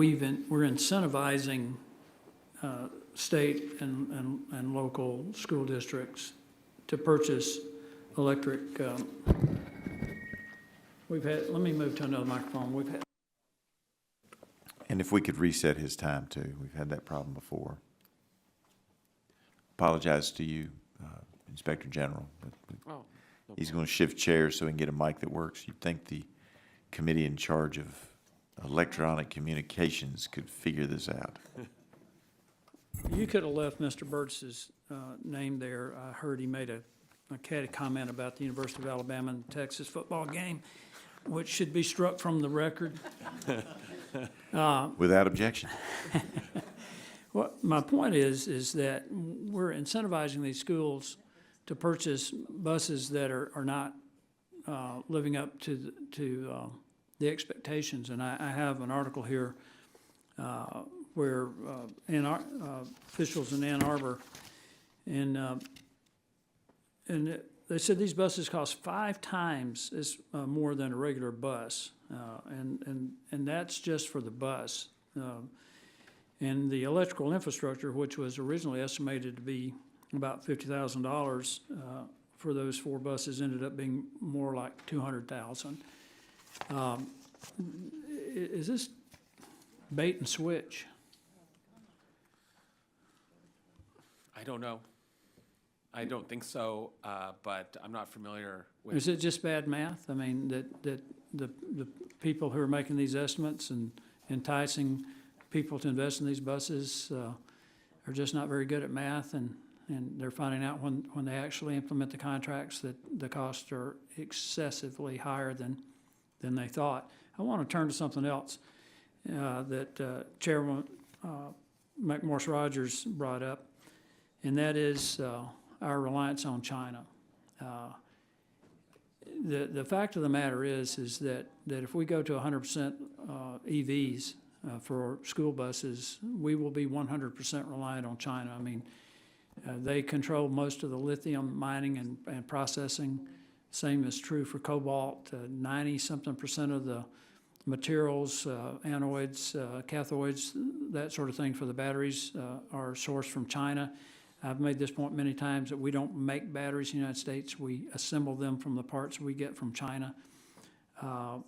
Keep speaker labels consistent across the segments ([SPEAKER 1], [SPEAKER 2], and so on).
[SPEAKER 1] we're incentivizing state and local school districts to purchase electric. Let me move to another microphone.
[SPEAKER 2] And if we could reset his time too, we've had that problem before. Apologize to you, Inspector General. But he's going to shift chairs so he can get a mic that works. You'd think the committee in charge of electronic communications could figure this out.
[SPEAKER 1] You could have left Mr. Burtis's name there. I heard he made a catty comment about the University of Alabama and Texas football game, which should be struck from the record.
[SPEAKER 2] Without objection.
[SPEAKER 1] Well, my point is that we're incentivizing these schools to purchase buses that are not living up to the expectations. And I have an article here where officials in Ann Arbor, and they said these buses cost 5 times as more than a regular bus, and that's just for the bus. And the electrical infrastructure, which was originally estimated to be about $50,000 for those 4 buses, ended up being more like $200,000. Is this bait and switch?
[SPEAKER 3] I don't know. I don't think so, but I'm not familiar with.
[SPEAKER 1] Is it just bad math? I mean, that the people who are making these estimates and enticing people to invest in these buses are just not very good at math, and they're finding out when they actually implement the contracts that the costs are excessively higher than they thought. I want to turn to something else that Chairman McMorris Rogers brought up, and that is our reliance on China. The fact of the matter is that if we go to 100% EVs for school buses, we will be 100% reliant on China. I mean, they control most of the lithium mining and processing. Same is true for cobalt. 90-something% of the materials, anodes, cathodes, that sort of thing for the batteries are sourced from China. I've made this point many times that we don't make batteries in the United States. We assemble them from the parts we get from China. I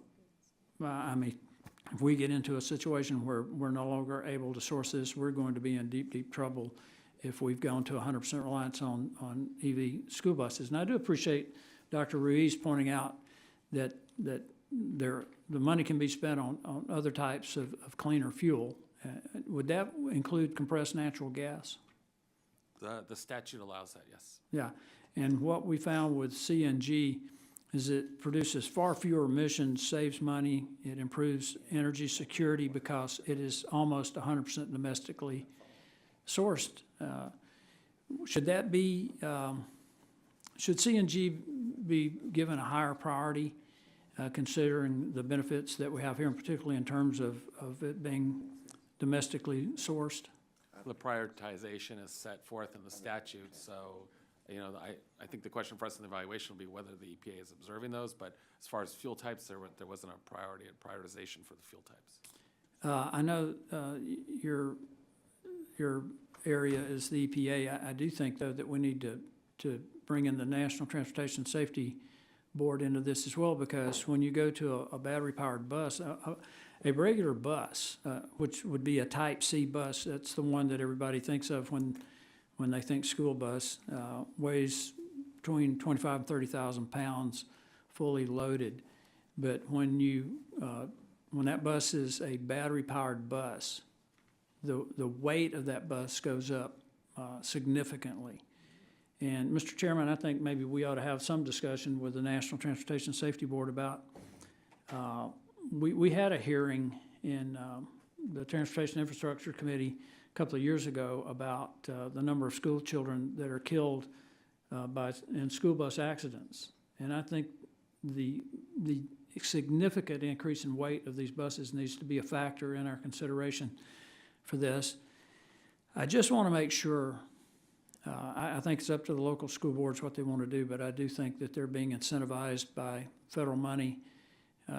[SPEAKER 1] mean, if we get into a situation where we're no longer able to source this, we're going to be in deep, deep trouble if we've gone to 100% reliance on EV school buses. And I do appreciate Dr. Ruiz pointing out that the money can be spent on other types of cleaner fuel. Would that include compressed natural gas?
[SPEAKER 3] The statute allows that, yes.
[SPEAKER 1] Yeah, and what we found with CNG is it produces far fewer emissions, saves money, it improves energy security because it is almost 100% domestically sourced. Should that be, should CNG be given a higher priority considering the benefits that we have here, and particularly in terms of it being domestically sourced?
[SPEAKER 3] The prioritization is set forth in the statute, so I think the question for us in the evaluation will be whether the EPA is observing those, but as far as fuel types, there wasn't a priority and prioritization for the fuel types.
[SPEAKER 1] I know your area is the EPA. I do think, though, that we need to bring in the National Transportation Safety Board into this as well, because when you go to a battery-powered bus, a regular bus, which would be a Type C bus, that's the one that everybody thinks of when they think school bus, weighs between 25 and 30,000 pounds fully loaded. But when that bus is a battery-powered bus, the weight of that bus goes up significantly. And Mr. Chairman, I think maybe we ought to have some discussion with the National Transportation Safety Board about, we had a hearing in the Transportation Infrastructure Committee a couple of years ago about the number of school children that are killed in school bus accidents. And I think the significant increase in weight of these buses needs to be a factor in our consideration for this. I just want to make sure, I think it's up to the local school boards what they want to do, but I do think that they're being incentivized by federal money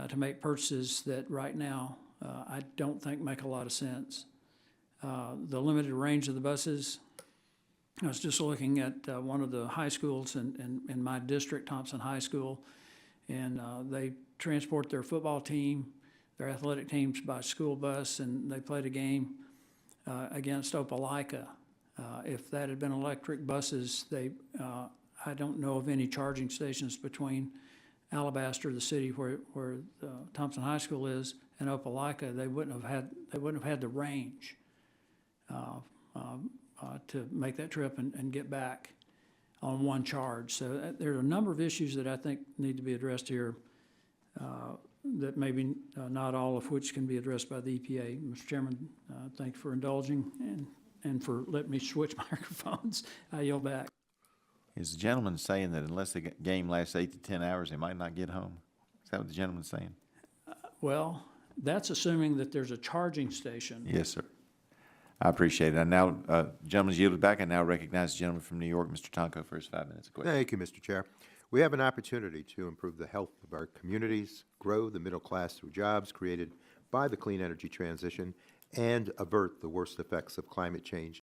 [SPEAKER 1] to make purchases that right now I don't think make a lot of sense. The limited range of the buses, I was just looking at one of the high schools in my district, Thompson High School, and they transport their football team, their athletic teams by school bus, and they played a game against Opelika. If that had been electric buses, I don't know of any charging stations between Alabaster, the city where Thompson High School is, and Opelika. They wouldn't have had the range to make that trip and get back on one charge. So there are a number of issues that I think need to be addressed here, that maybe not all of which can be addressed by the EPA. Mr. Chairman, thank you for indulging and for letting me switch microphones. I yield back.
[SPEAKER 2] Is the gentleman saying that unless the game lasts 8 to 10 hours, they might not get home? Is that what the gentleman's saying?
[SPEAKER 1] Well, that's assuming that there's a charging station.
[SPEAKER 2] Yes, sir. I appreciate it. I now, gentleman's yielded back. I now recognize the gentleman from New York, Mr. Tonko, for his 5 minutes of question.
[SPEAKER 4] Thank you, Mr. Chair. We have an opportunity to improve the health of our communities, grow the middle class through jobs created by the clean energy transition, and avert the worst effects of climate change